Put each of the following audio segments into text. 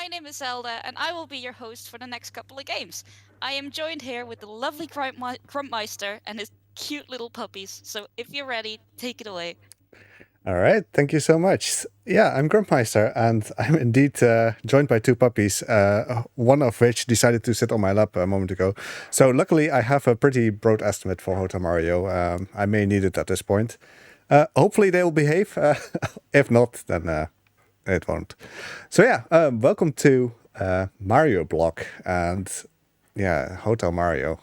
my name is Zelda, and I will be your host for the next couple of games. I am joined here with the lovely Grumpmeister and his cute little puppies, so if you're ready, take it away. All right, thank you so much. Yeah, I'm Grumpmeister, and I'm indeed joined by two puppies, one of which decided to sit on my lap a moment ago. So luckily, I have a pretty broad estimate for Hotel Mario. I may need it at this point. Hopefully they'll behave. If not, then it won't. So yeah, welcome to Mario Block, and yeah, Hotel Mario.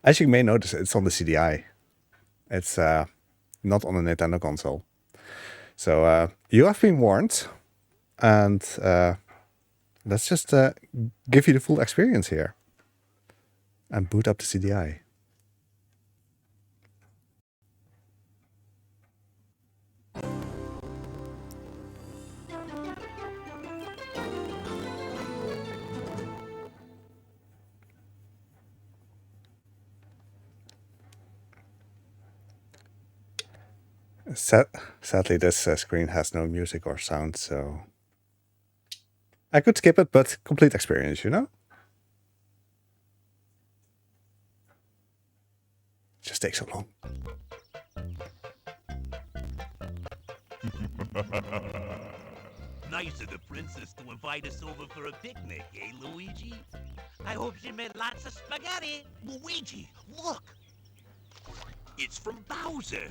As you may notice, it's on the CDI. It's not on a Nintendo console. So you have been warned, and let's just give you the full experience here and boot up the CDI. Sadly, this screen has no music or sound, so I could skip it, but complete experience, you know? It just takes so long. Nice of the princess to invite us over for a picnic, eh, Luigi? I hope she made lots of spaghetti. Luigi, look! It's from Bowser.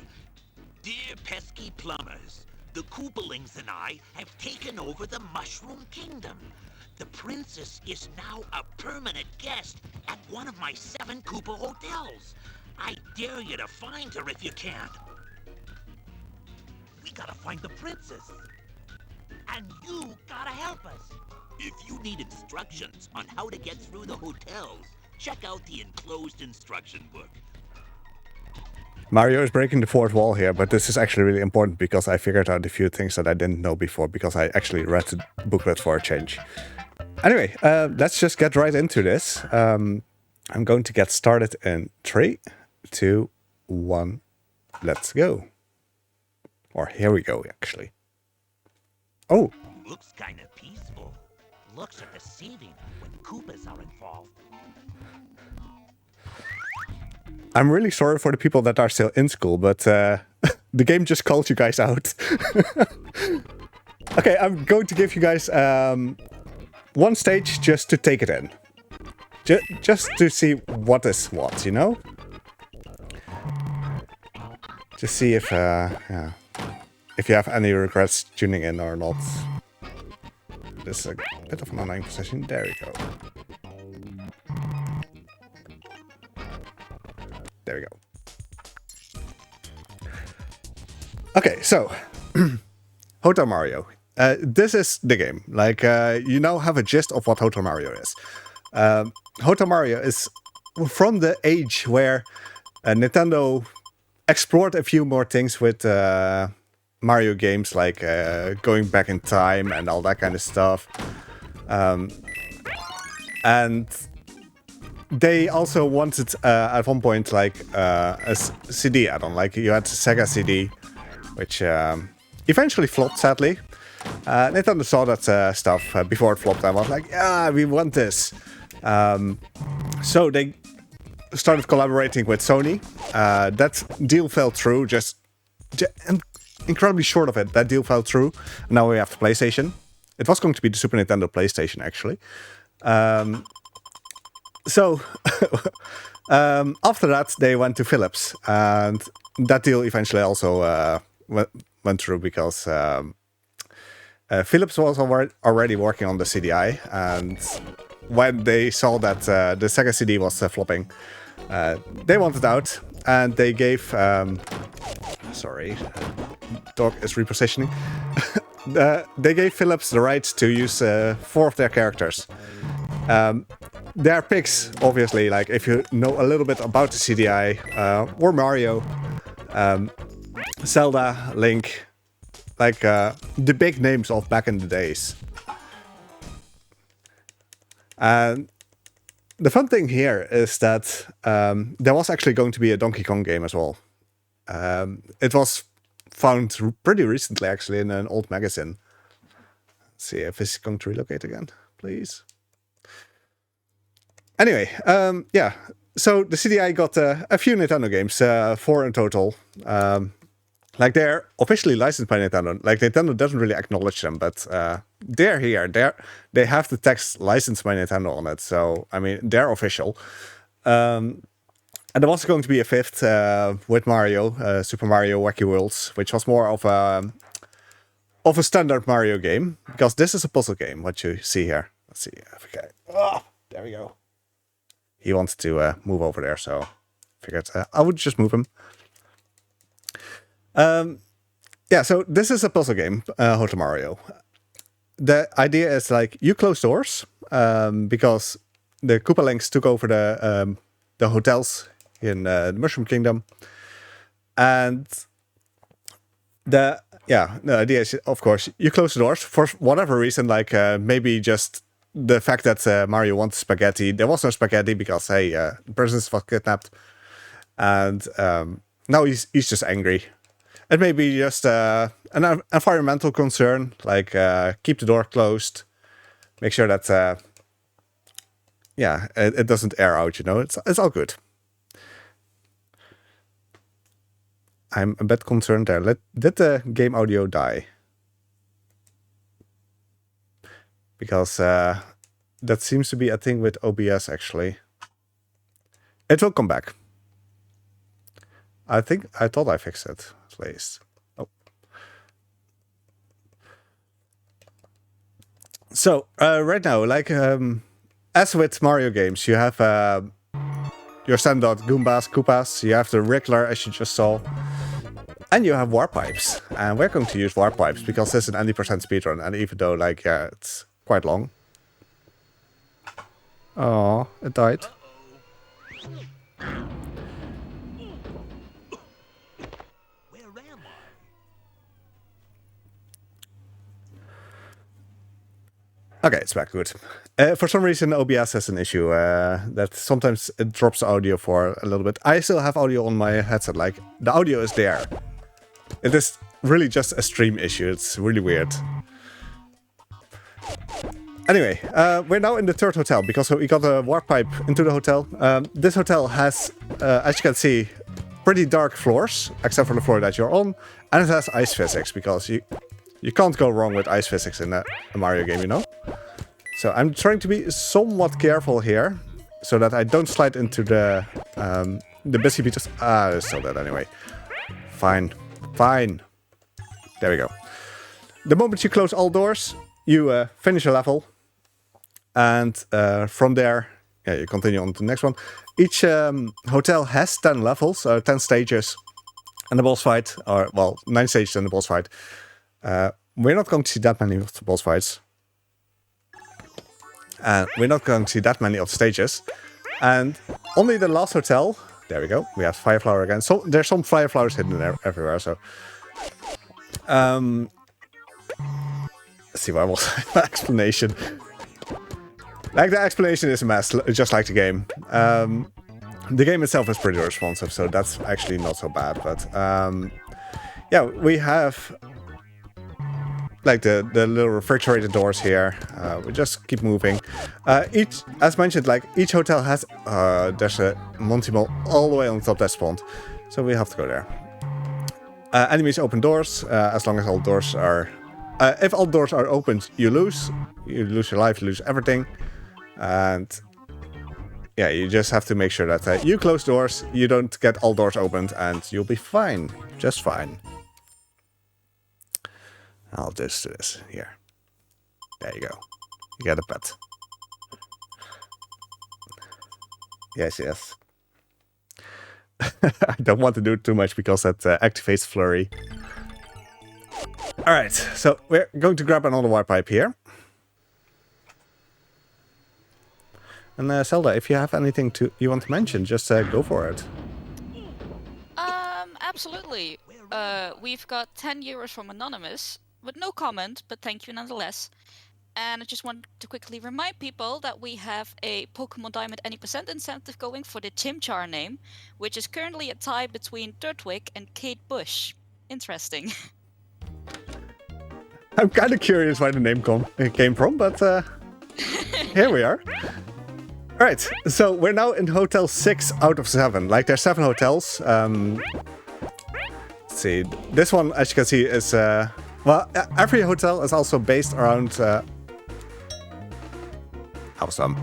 Dear pesky plumbers, the Koopalings and I have taken over the Mushroom Kingdom. The princess is now a permanent guest at one of my 7 Koopa hotels. I dare you to find her if you can. We gotta find the princess. And you gotta help us. If you need instructions on how to get through the hotels, check out the enclosed instruction book. Mario is breaking the fourth wall here, but this is actually really important because I figured out a few things that I didn't know before because I actually read the booklet for a change. Anyway, let's just get right into this. I'm going to get started in 3, 2, 1, let's go. Or here we go, actually. Oh! Looks kind of peaceful. Looks are deceiving when Koopas are involved. I'm really sorry for the people that are still in school, but the game just called you guys out. Okay, I'm going to give you guys one stage just to take it in. Just to see what is what, you know? Just see if you have any regrets tuning in or not. This is a bit of an annoying position. There we go. There we go. Okay, so Hotel Mario. This is the game. Like, you now have a gist of what Hotel Mario is. Hotel Mario is from the age where Nintendo explored a few more things with Mario games, like going back in time and all that kind of stuff. And they also wanted at one point like a CD add-on. Like you had Sega CD, which eventually flopped, sadly. Nintendo saw that stuff before it flopped and was like, yeah, we want this. So they started collaborating with Sony. That deal fell through, just incredibly short of it. That deal fell through. Now we have the PlayStation. It was going to be the Super Nintendo PlayStation, actually. So after that, they went to Philips, and that deal eventually also went through because Philips was already working on the CDI, and when they saw that the Sega CD was flopping, they wanted out, and they gave... sorry, dog is repositioning. They gave Philips the right to use 4 of their characters. They are picks, obviously, like if you know a little bit about the CDI, or Mario, Zelda, Link, like the big names of back in the days. And the fun thing here is that there was actually going to be a Donkey Kong game as well. It was found pretty recently, actually, in an old magazine. Let's see if it's going to relocate again, please. Anyway, yeah. So the CDI got a few Nintendo games, 4 in total. Like they're officially licensed by Nintendo. Like Nintendo doesn't really acknowledge them, but they're here. They have the text licensed by Nintendo on it. So I mean, they're official. And there was going to be a 5th with Mario, Super Mario Wacky Worlds, which was more of a standard Mario game, because this is a puzzle game. What you see here. Let's see. Okay. Oh, there we go. He wants to move over there, so I figured I would just move him. Yeah, so this is a puzzle game, Hotel Mario. The idea is like you close doors because the Koopa Links took over the hotels in the Mushroom Kingdom, and the idea is, of course, you close the doors for whatever reason, like maybe just the fact that Mario wants spaghetti. There was no spaghetti because, hey, the princess was kidnapped. And now he's just angry. It may be just an environmental concern, like keep the door closed. Make sure that, it doesn't air out, you know. It's all good. I'm a bit concerned there. Did the game audio die? Because that seems to be a thing with OBS, actually. It will come back. I thought I fixed it, at least. Oh. So, right now, like, as with Mario games, you have your standard Goombas, Koopas, you have the Wriggler, as you just saw, and you have Warp Pipes. And we're going to use Warp Pipes, because this is an 90% speedrun, and even though, like, yeah, it's quite long. Oh, it died. Okay, it's back. Good. For some reason, OBS has an issue that sometimes it drops audio for a little bit. I still have audio on my headset. Like, the audio is there. It is really just a stream issue. It's really weird. Anyway, we're now in the 3rd hotel because we got a warp pipe into the hotel. This hotel has, as you can see, pretty dark floors, except for the floor that you're on. And it has ice physics, because you can't go wrong with ice physics in a Mario game, you know? So I'm trying to be somewhat careful here, so that I don't slide into the busy beaches. Ah, it's still dead anyway. Fine. Fine. There we go. The moment you close all doors, you finish a level. And from there, yeah, you continue on to the next one. Each hotel has 10 levels, 10 stages, and the boss fight, or, well, 9 stages and the boss fight. We're not going to see that many of the boss fights. And we're not going to see that many of the stages. And only the last hotel, there we go, we have Fire Flower again. So there's some Fire Flowers hidden there everywhere, so. Let's see, what was my explanation? Like, the explanation is a mess, just like the game. The game itself is pretty responsive, so that's actually not so bad. But yeah, we have like the little refrigerator doors here. We just keep moving. As mentioned, like, each hotel has there's a Monty Mall all the way on top that spawned, so we have to go there. Enemies open doors as long as all doors are. If all doors are opened, you lose. You lose your life, you lose everything. And yeah, you just have to make sure that you close doors, you don't get all doors opened, and you'll be fine. Just fine. I'll just do this here. There you go. You get a pet. Yes, yes. I don't want to do too much because that activates Flurry. Alright, so we're going to grab another warp pipe here. And Zelda, if you have anything you want to mention, just go for it. Absolutely. We've got 10 euros from Anonymous, with no comment, but thank you nonetheless. And I just want to quickly remind people that we have a Pokemon Diamond any % incentive going for the Chimchar name, which is currently a tie between Turtwig and Kate Bush. Interesting. I'm kind of curious where the name came from, but here we are. All right, so we're now in hotel 6 out of 7. Like, there's 7 hotels. Let's see. This one, as you can see, is... well, every hotel is also based around... awesome.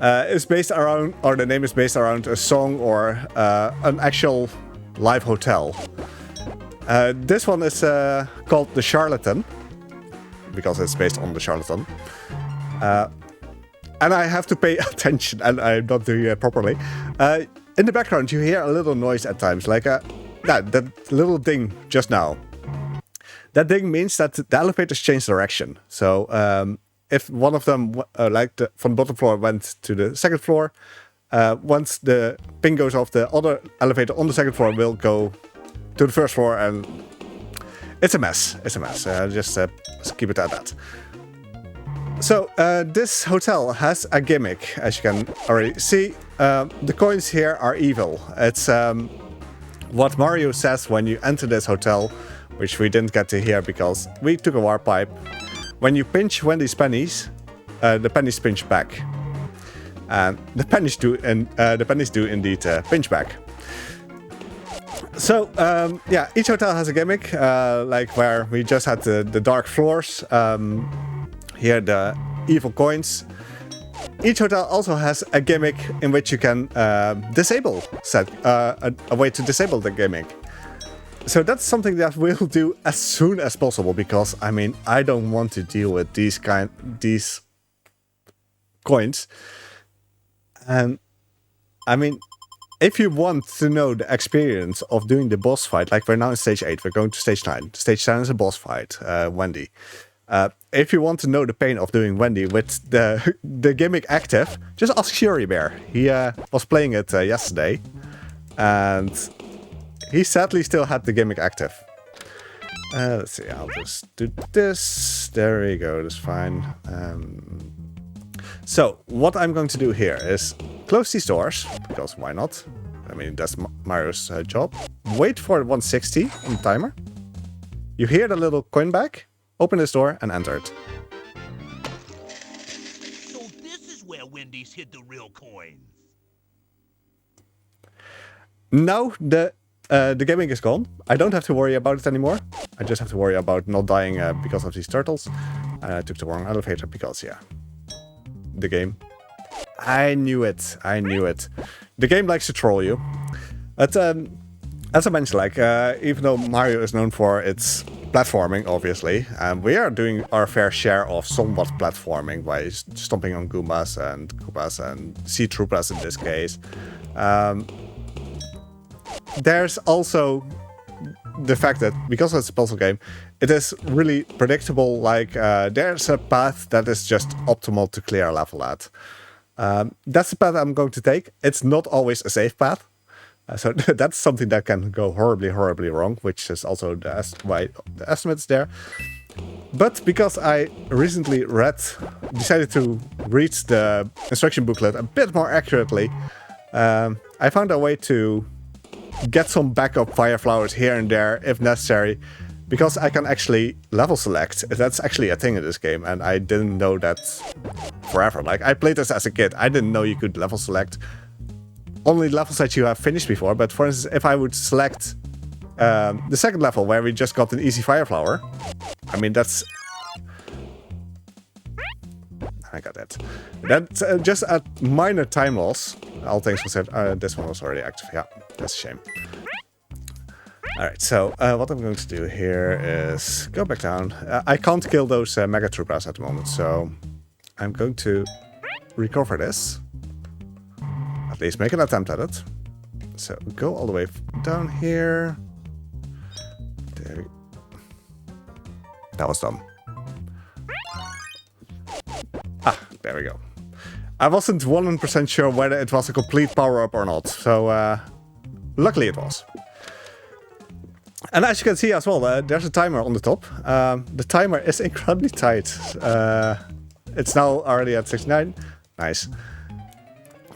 It's based around... Or the name is based around a song or an actual live hotel. This one is called The Charlatan, because it's based on The Charlatan. And I have to pay attention, and I'm not doing it properly. In the background, you hear a little noise at times, like that little ding just now. That ding means that the elevators change direction. So if one of them, from the bottom floor, went to the second floor, once the ping goes off, the other elevator on the second floor will go to the first floor, and it's a mess. It's a mess. Just keep it at that. So this hotel has a gimmick, as you can already see. The coins here are evil. It's what Mario says when you enter this hotel, which we didn't get to hear because we took a warp pipe. When you pinch Wendy's pennies, the pennies pinch back, and the pennies do indeed pinch back. So yeah, each hotel has a gimmick, like where we just had the dark floors. Here the evil coins. Each hotel also has a gimmick in which you can disable a way to disable the gimmick. So that's something that we'll do as soon as possible, because I mean, I don't want to deal with these coins. And I mean, if you want to know the experience of doing the boss fight, like we're now in stage 8, we're going to stage 9. Stage 10 is a boss fight, Wendy. If you want to know the pain of doing Wendy with the gimmick active, just ask Fury Bear. He was playing it yesterday, and he sadly still had the gimmick active. Let's see, I'll just do this. There we go, that's fine. So, what I'm going to do here is close these doors, because why not? I mean, that's Mario's job. Wait for 160 on the timer. You hear the little coin bag. Open this door and enter it. So this is where Wendy's hid the real coins. Now the gimmick is gone. I don't have to worry about it anymore. I just have to worry about not dying because of these turtles. I took the wrong elevator because, yeah, the game. I knew it. I knew it. The game likes to troll you. But as I mentioned, like even though Mario is known for its platforming, obviously, we are doing our fair share of somewhat platforming by stomping on Goombas and Sea Troopers in this case. There's also the fact that because it's a puzzle game, it is really predictable. Like there's a path that is just optimal to clear a level at. That's the path I'm going to take. It's not always a safe path. So that's something that can go horribly, horribly wrong, which is also why the estimate's there. But because I recently decided to read the instruction booklet a bit more accurately, I found a way to get some backup fire flowers here and there if necessary, because I can actually level select. That's actually a thing in this game, and I didn't know that forever. Like, I played this as a kid. I didn't know you could level select only levels that you have finished before. But for instance, if I would select the second level where we just got an easy fire flower, I mean, that's... I got that. That's just a minor time loss. All things considered. This one was already active. Yeah, that's a shame. Alright, so what I'm going to do here is go back down. I can't kill those Mega Troopers at the moment, so I'm going to recover this. At least make an attempt at it. So go all the way down here. There. That was dumb. Ah, there we go. I wasn't 100% sure whether it was a complete power-up or not, so luckily it was. And as you can see as well, there's a timer on the top. The timer is incredibly tight. It's now already at 69. Nice.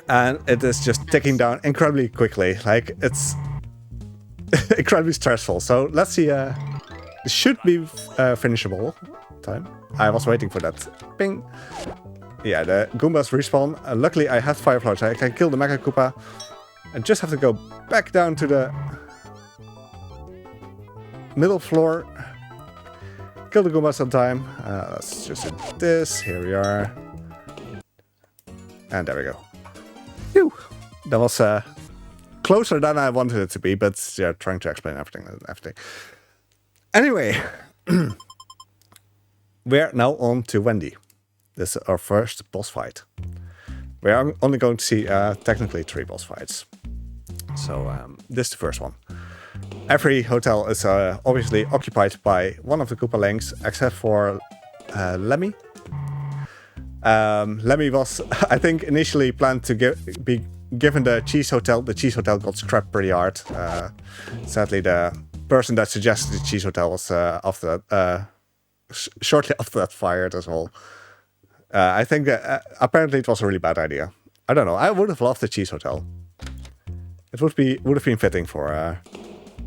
And it is just ticking down incredibly quickly. Like, it's incredibly stressful. So let's see should be finishable time. I was waiting for that. Ping. Yeah, the Goombas respawn. Luckily, I have Fire Flower, so I can kill the Mega Koopa. I just have to go back down to the middle floor. Kill the Goombas on time. Let's just do this. Here we are. And there we go. Phew. That was closer than I wanted it to be, but yeah, trying to explain everything. Anyway, we're now on to Wendy. This is our first boss fight. We are only going to see technically 3 boss fights. So this is the first one. Every hotel is obviously occupied by one of the Koopalings, except for Lemmy. Lemmy was, I think, initially planned to be given the Cheese Hotel. The Cheese Hotel got scrapped pretty hard. Sadly, the person that suggested the Cheese Hotel was shortly after that fired as well. I think apparently it was a really bad idea. I don't know. I would have loved the Cheese Hotel. It would have been fitting for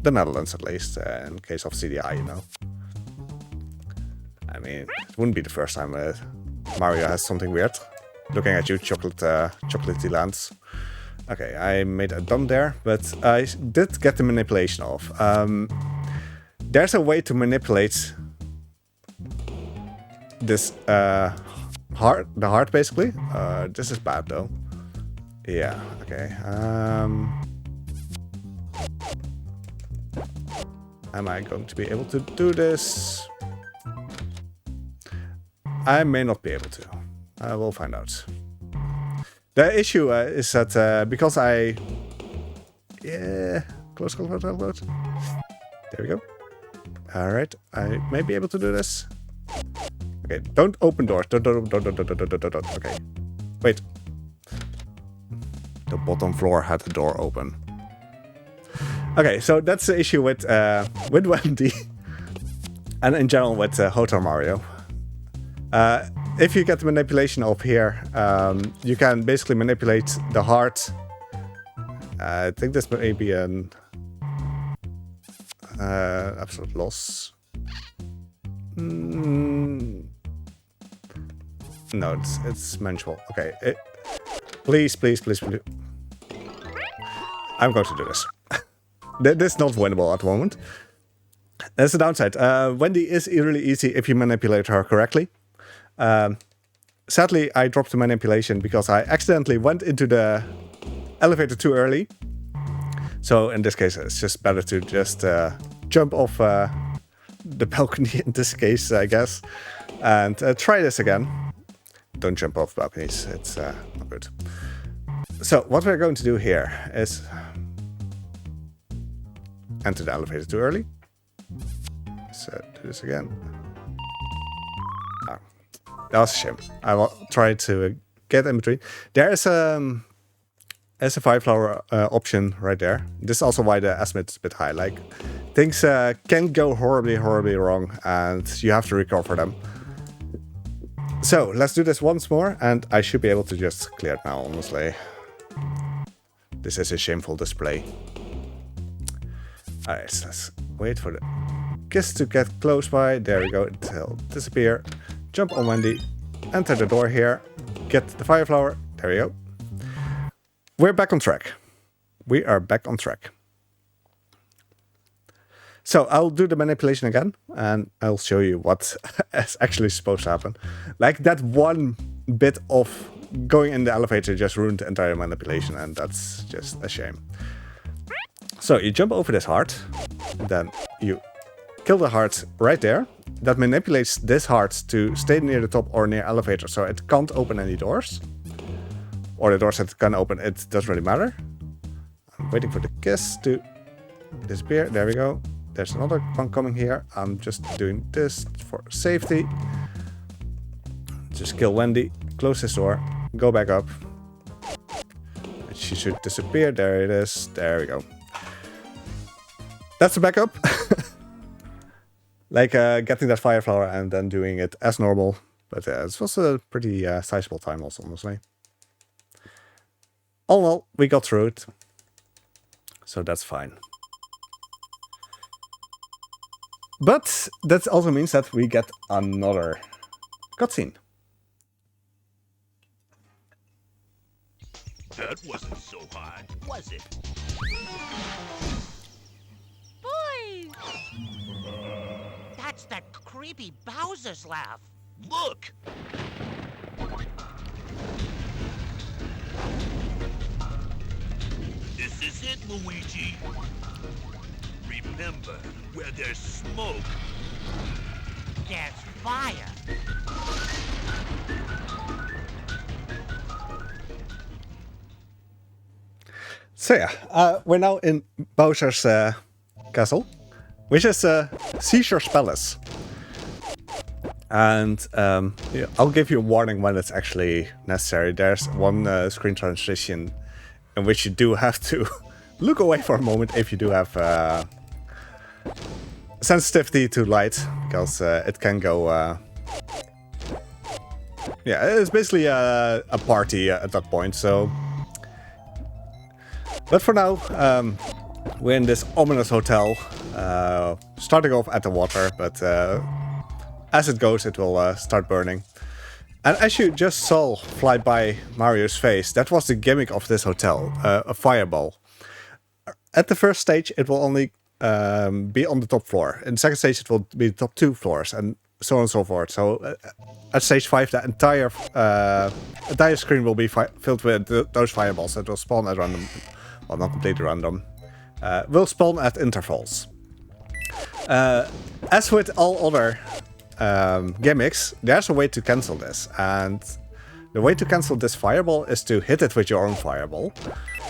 the Netherlands, at least, in case of CDI, you know. I mean, it wouldn't be the first time Mario has something weird. Looking at you, chocolatey lands. Okay, I made a dump there, but I did get the manipulation off. There's a way to manipulate this the heart basically. This is bad though. Yeah. Okay. Am I going to be able to do this? I may not be able to. I will find out. The issue is that because I... Yeah... Close. There we go. Alright, I may be able to do this. Okay, don't open doors. Don't. Okay. Wait. The bottom floor had the door open. Okay, so that's the issue with Wendy. And in general with Hotel Mario. If you get the manipulation up here, you can basically manipulate the heart. I think this may be an absolute loss. No, it's manageable. Okay, please. I'm going to do this. This is not winnable at the moment. That's the downside. Wendy is really easy if you manipulate her correctly. Sadly, I dropped the manipulation because I accidentally went into the elevator too early. So in this case, it's just better to just jump off the balcony in this case, I guess. And try this again. Don't jump off balconies, it's not good. So what we're going to do here is enter the elevator too early. So do this again. That was a shame. I will try to get in between. There is a Fire Flower option right there. This is also why the estimate is a bit high. Like, things can go horribly wrong, and you have to recover them. So, let's do this once more, and I should be able to just clear it now, honestly. This is a shameful display. Alright, so let's wait for the kiss to get close by. There we go, it'll disappear. Jump on Wendy, enter the door here, get the Fire Flower, there we go. We're back on track. We are back on track. So I'll do the manipulation again, and I'll show you what is actually supposed to happen. Like that one bit of going in the elevator just ruined the entire manipulation, and that's just a shame. So you jump over this heart, then you kill the heart right there. That manipulates this heart to stay near the top or near elevator, so it can't open any doors. Or the doors that it can open, it doesn't really matter. I'm waiting for the kiss to disappear. There we go. There's another one coming here. I'm just doing this for safety. Just kill Wendy, close this door, go back up. And she should disappear. There it is. There we go. That's the backup. Like getting that Fire Flower and then doing it as normal. But it was a pretty sizable time also, honestly. All in all, we got through it. So that's fine. But that also means that we get another cutscene. That wasn't so hard, was it? Boys! That's that creepy Bowser's laugh. Look! This is it, Luigi. Remember, where there's smoke, There's fire. So yeah, we're now in Bowser's castle, which is Caesar's Palace. And yeah, I'll give you a warning when it's actually necessary. There's one screen transition in which you do have to look away for a moment if you do have sensitivity to light, because it can go... yeah, it's basically a party at that point, so... But for now, we're in this ominous hotel, starting off at the water, but as it goes, it will start burning. And as you just saw fly by Mario's face, that was the gimmick of this hotel, a fireball. At the first stage, it will only be on the top floor. In the second stage, it will be the top 2 floors, and so on and so forth. So at stage 5, the entire screen will be filled with those fireballs that will spawn at random. Well, not completely random. Will spawn at intervals. As with all other gimmicks, there's a way to cancel this, and the way to cancel this fireball is to hit it with your own fireball.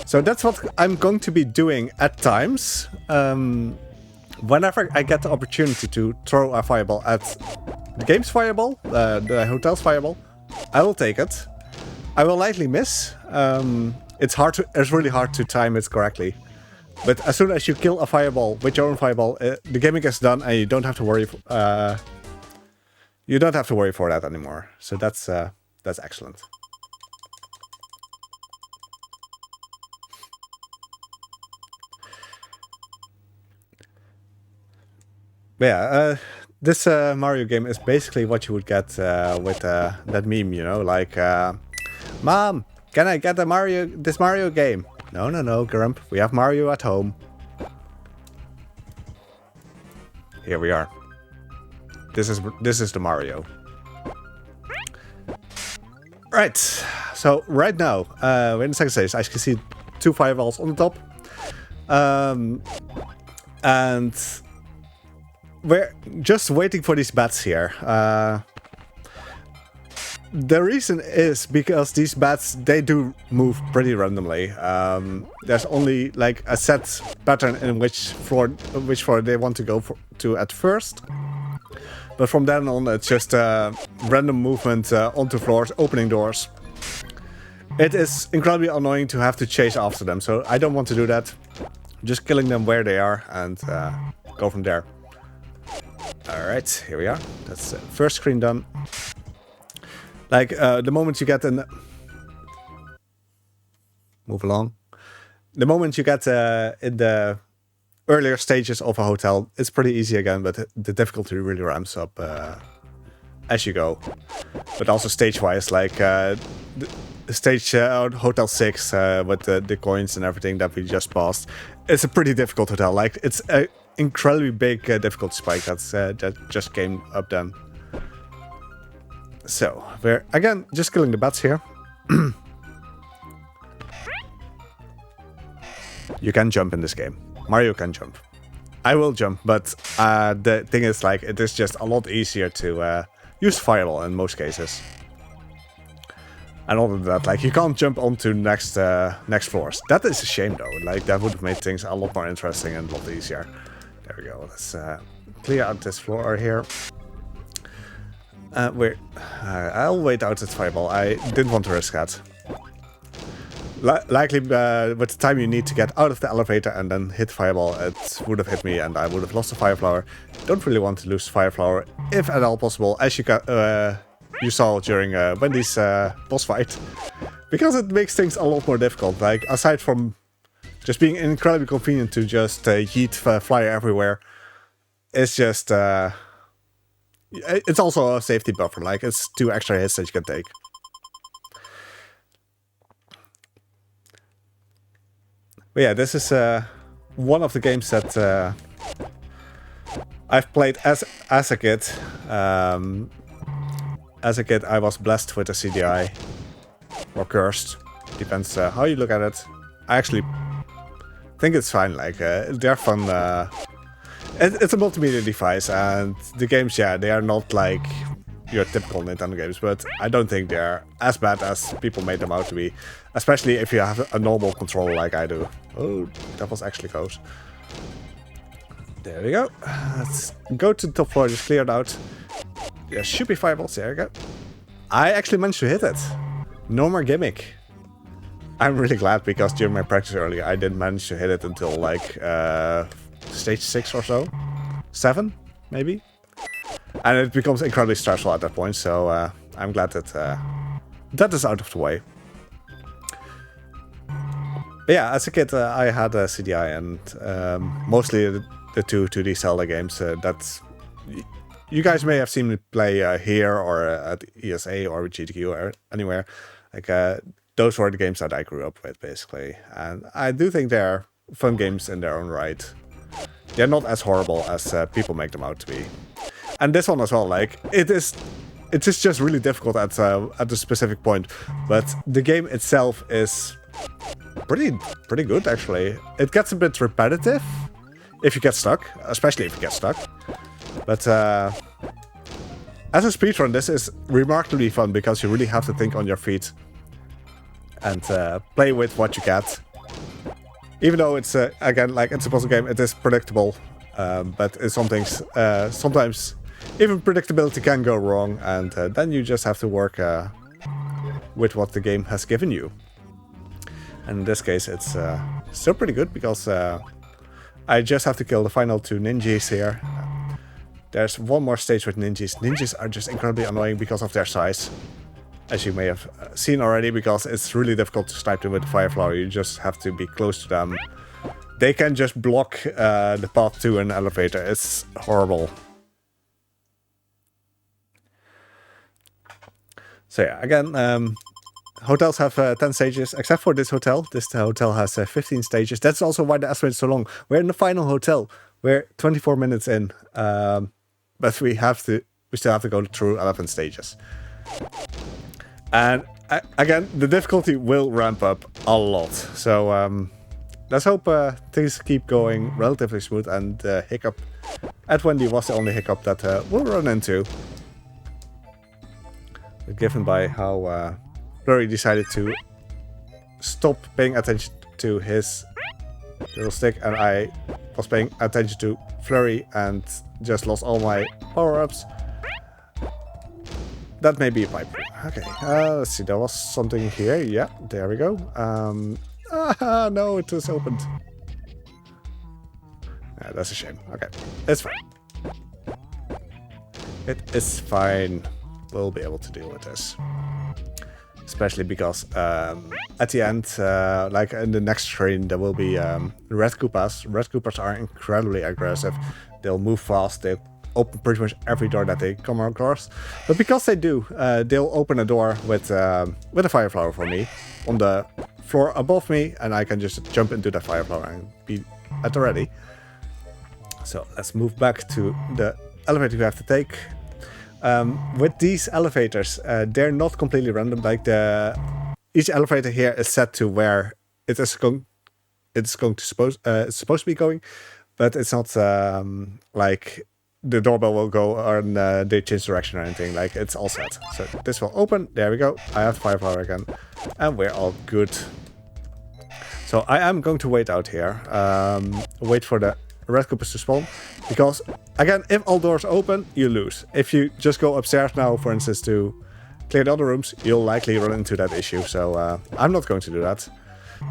So that's what I'm going to be doing at times. Whenever I get the opportunity to throw a fireball at the game's fireball, the hotel's fireball, I will take it. I will likely miss. It's really hard to time it correctly. But as soon as you kill a fireball with your own fireball, the gimmick is done, and you don't have to worry. You don't have to worry for that anymore. So that's excellent. Yeah, this Mario game is basically what you would get with that meme, you know, like, Mom, can I get this Mario game? No, Grump, we have Mario at home. Here we are. This is the Mario. Right, so right now, we're in the second stage. As you can see, 2 fireballs on the top. And we're just waiting for these bats here. The reason is because these bats, they do move pretty randomly. There's only like a set pattern in which floor they want to go to at first. But from then on, it's just random movement onto floors, opening doors. It is incredibly annoying to have to chase after them, so I don't want to do that. Just killing them where they are and go from there. Alright, here we are. That's the first screen done. Like, the moment you get in... Move along. The moment you get in the earlier stages of a hotel, it's pretty easy again, but the difficulty really ramps up as you go. But also stage-wise, like stage Hotel 6 with the coins and everything that we just passed, it's a pretty difficult hotel. Like, it's an incredibly big difficulty spike that just came up then. So, we're again just killing the bats here. You can jump in this game. Mario can jump. I will jump, but the thing is, like, it is just a lot easier to use Fireball in most cases. And other than that, like, you can't jump onto next floors. That is a shame, though. Like, that would have made things a lot more interesting and a lot easier. There we go. Let's clear out this floor here. I'll wait out this fireball. I didn't want to risk that. Likely, with the time you need to get out of the elevator and then hit fireball, it would have hit me and I would have lost the fire flower. Don't really want to lose fire flower, if at all possible, as you saw during Wendy's boss fight, because it makes things a lot more difficult. Like, aside from just being incredibly convenient to just yeet fire everywhere, it's just it's also a safety buffer. Like it's 2 extra hits that you can take. But yeah, this is one of the games that I've played as a kid. As a kid, I was blessed with a CDI or cursed, depends how you look at it. I actually think it's fine. Like they're fun. It's a multimedia device, and the games, yeah, they are not like your typical Nintendo games, but I don't think they're as bad as people made them out to be. Especially if you have a normal controller like I do. Oh, that was actually close. There we go. Let's go to the top floor, just clear it out. There should be fireballs, there we go. I actually managed to hit it. No more gimmick. I'm really glad, because during my practice earlier, I didn't manage to hit it until like stage 6 or so. 7, maybe? And it becomes incredibly stressful at that point, so I'm glad that that is out of the way. But yeah, as a kid, I had a CDI, and mostly the 2 2D Zelda games that you guys may have seen me play here or at ESA or GTQ or anywhere. Like those were the games that I grew up with, basically. And I do think they're fun games in their own right. They're not as horrible as people make them out to be. And this one as well, like it is just really difficult at a specific point. But the game itself is pretty good, actually. It gets a bit repetitive if you get stuck, especially if you get stuck. But as a speedrun, this is remarkably fun, because you really have to think on your feet and play with what you get. Even though it's again, like it's a puzzle game, it is predictable, but it's sometimes even predictability can go wrong, and then you just have to work with what the game has given you. And in this case, it's still pretty good, because I just have to kill the final 2 ninjas here. There's one more stage with ninjas. Ninjas are just incredibly annoying because of their size, as you may have seen already, because it's really difficult to snipe them with the fire flower. You just have to be close to them. They can just block the path to an elevator. It's horrible. So yeah, again, hotels have 10 stages, except for this hotel. This hotel has 15 stages. That's also why the estimate is so long. We're in the final hotel. We're 24 minutes in, but we still have to go through 11 stages. And again, the difficulty will ramp up a lot. So let's hope things keep going relatively smooth, and the hiccup at Wendy was the only hiccup that we'll run into. Given by how Flurry decided to stop paying attention to his little stick, and I was paying attention to Flurry and just lost all my power-ups. That may be a pipe. Okay, let's see, there was something here. Yeah, there we go. No, it was opened. Yeah, that's a shame. Okay, it's fine. It is fine. We'll be able to deal with this. Especially because at the end, like in the next train, there will be Red Koopas. Red Koopas are incredibly aggressive. They'll move fast. They'll open pretty much every door that they come across. But because they do, they'll open a door with a fire flower for me on the floor above me, and I can just jump into that fire flower and be at the ready. So let's move back to the elevator we have to take. With these elevators, they're not completely random. Like each elevator here is set to where it's supposed to be going, but it's not like the doorbell will go and they change direction or anything. Like it's all set. So this will open. There we go. I have fire power again, and we're all good. So I am going to wait out here. Wait for the Red Koopas to spawn, because again, if all doors open, you lose. If you just go upstairs now, for instance, to clear the other rooms, you'll likely run into that issue. So I'm not going to do that.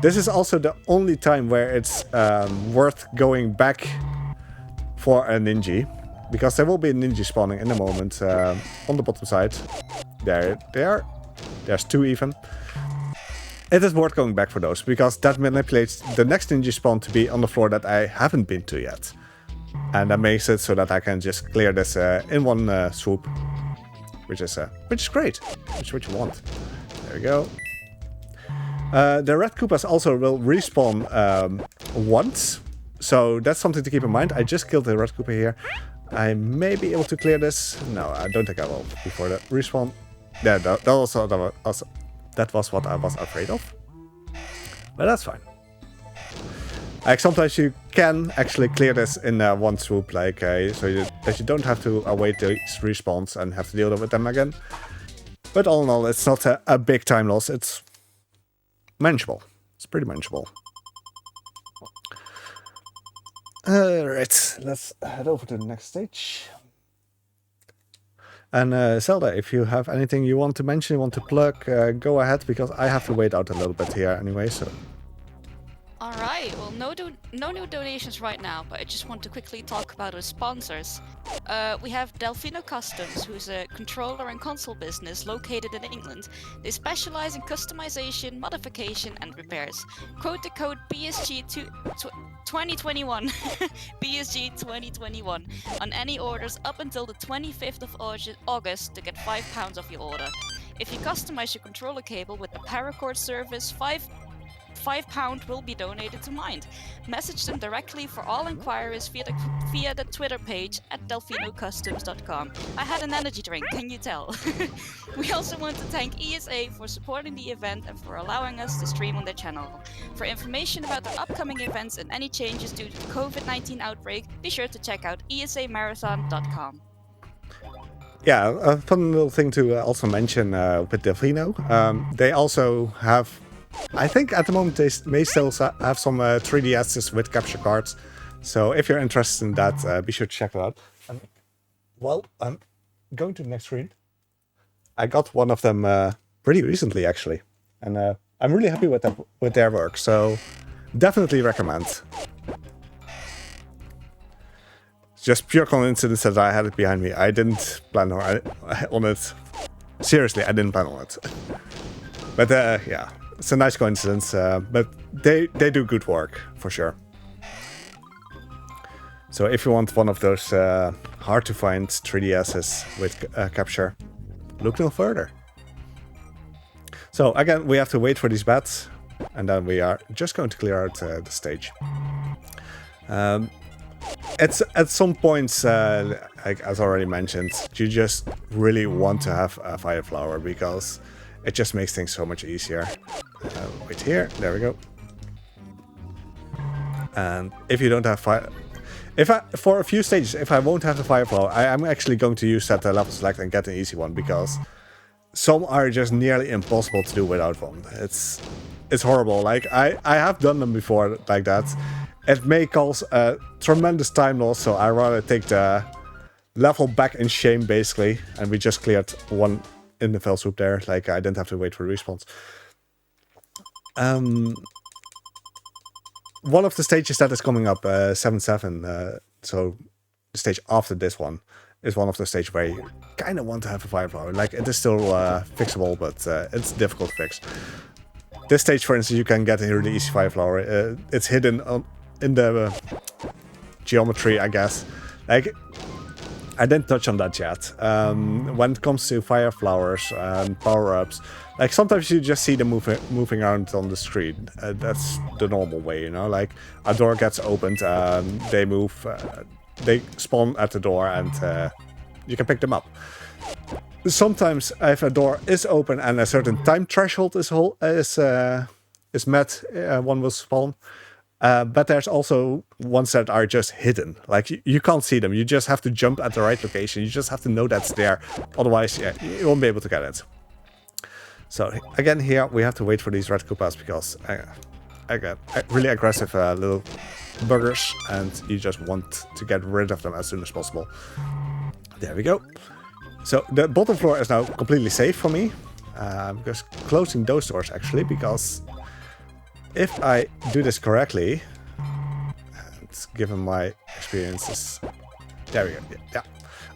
This is also the only time where it's worth going back for a ninja, because there will be a ninja spawning in a moment on the bottom side. There's 2 even. It is worth going back for those, because that manipulates the next ninja spawn to be on the floor that I haven't been to yet. And that makes it so that I can just clear this in one swoop, which is great. Which is what you want. There we go. The red Koopas also will respawn once, so that's something to keep in mind. I just killed the red Koopa here. I may be able to clear this. No, I don't think I will before the respawn. Yeah, that was what I was afraid of. But that's fine. Like sometimes you can actually clear this in one swoop, like so that you don't have to await these respawns and have to deal with them again. But all in all, it's not a big time loss. It's manageable. It's pretty manageable. Alright, let's head over to the next stage. And Zelda, if you have anything you want to mention, you want to plug, go ahead, because I have to wait out a little bit here anyway, so... Alright, well no new donations right now, but I just want to quickly talk about our sponsors. We have Delfino Customs, who's a controller and console business located in England. They specialize in customization, modification and repairs. Quote the code BSG 2021 BSG 2021 on any orders up until the 25th of August to get £5 off your order. If you customize your controller cable with the paracord service, £5 will be donated to Mind. Message them directly for all inquiries via the Twitter page at delfinocustoms.com. I had an energy drink, can you tell? We also want to thank ESA for supporting the event and for allowing us to stream on their channel. For information about their upcoming events and any changes due to the COVID-19 outbreak, be sure to check out esamarathon.com. Yeah, a fun little thing to also mention with Delfino. They also have... I think at the moment they may still have some 3DSs with capture cards. So if you're interested in that, be sure to check it out. Well, I'm going to the next screen. I got one of them pretty recently, actually. And I'm really happy with their work, so definitely recommend. It's just pure coincidence that I had it behind me. I didn't plan on it. Seriously, I didn't plan on it. But yeah. It's a nice coincidence, but they do good work, for sure. So if you want one of those hard-to-find 3DSs with capture, look no further. So again, we have to wait for these bats, and then we are just going to clear out the stage. At some points, like as already mentioned, you just really want to have a fire flower because it just makes things so much easier. Wait here, there we go. And if you don't have fire... for a few stages, if I won't have the fire flower, I'm actually going to use that level select and get an easy one, because some are just nearly impossible to do without one. It's horrible. Like, I have done them before like that. It may cause a tremendous time loss, so I rather take the level back in shame, basically. And we just cleared one in the fell swoop there, like I didn't have to wait for respawns. One of the stages that is coming up, 7-7, so the stage after this one, is one of the stages where you kind of want to have a fire flower. Like, it is still fixable, but it's difficult to fix. This stage, for instance, you can get a really easy fire flower. It's hidden in the geometry, I guess. Like, I didn't touch on that yet. When it comes to fire flowers and power-ups, like sometimes you just see them moving around on the screen. That's the normal way, you know. Like a door gets opened, they move, they spawn at the door, and you can pick them up. Sometimes, if a door is open and a certain time threshold is met, one will spawn. But there's also ones that are just hidden. Like, you can't see them. You just have to jump at the right location. You just have to know that's there. Otherwise, yeah, you won't be able to get it. So, again, here we have to wait for these red Koopas because, again, really aggressive little buggers. And you just want to get rid of them as soon as possible. There we go. So, the bottom floor is now completely safe for me. I'm just closing those doors, actually, because... if I do this correctly, and given my experiences, there we go, yeah.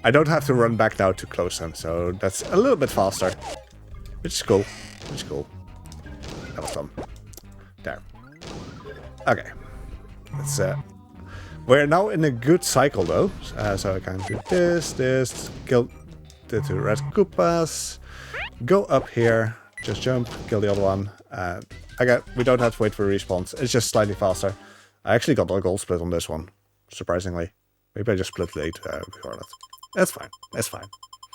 I don't have to run back now to close them, so that's a little bit faster, which is cool, That was dumb. There. Okay. Let's We're now in a good cycle though. So I can do this, kill the 2 red Koopas, go up here, just jump, kill the other one. Again, we don't have to wait for respawns. It's just slightly faster. I actually got a gold split on this one, surprisingly. Maybe I just split late before that. That's fine. That's fine.